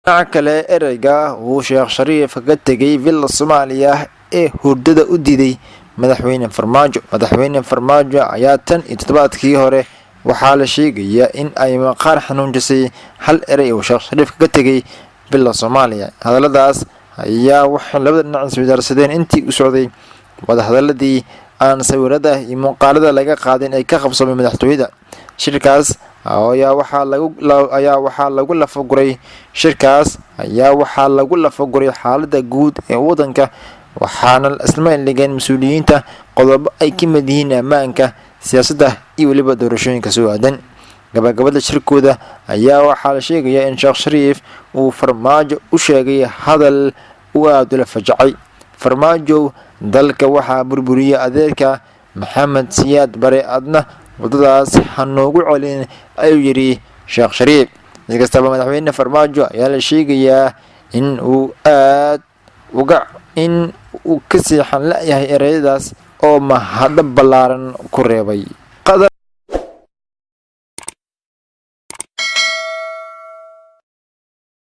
kale ereyga uu Sheekh Shariif ka tegay villa Soomaaliya ee hurdada u diiday madaxweyne Farmaajo ayaa tan iyo toddobaadkii hore waxaa la sheegayaa in ay maqaar xanuunjisay hal erey uu Sheekh Shariif ka tegay villa Soomaaliya. Hadalladaas ayaa waxay labada dhinac isweydaarsadeen intii u socday wadahadaladii aan sawirada iyo muuqaalada laga qaadin ay ka qabsoomay madaxtooyada. Shirkaas ayaa waxaa lagu lafaguray xaaladda guud ee waddanka, waxaana isla eegeen mas'uuliyiinta qodobo ay ka mid yihiin ammaanka, siyaasadda iyo weliba doorashooyinka soo aadan. Gabagabada shirkooda ayaa waxaa la sheegayaa in Sheekh Shariif uu Farmaajo u sheegay hadal uu aad ula fajacay. Farmaajo, dalka waxaa burburiyay adeerka Maxamed Siyaad Bare, adna wadadaas ha noogu celin, ayuu yidhi Sheekh Shariif. Inkastaba madaxweyne Farmaajo ayaa la sheegayaa in uu ka siixan la'yahay ereyadaas oo mahad ballaaran ku reebay.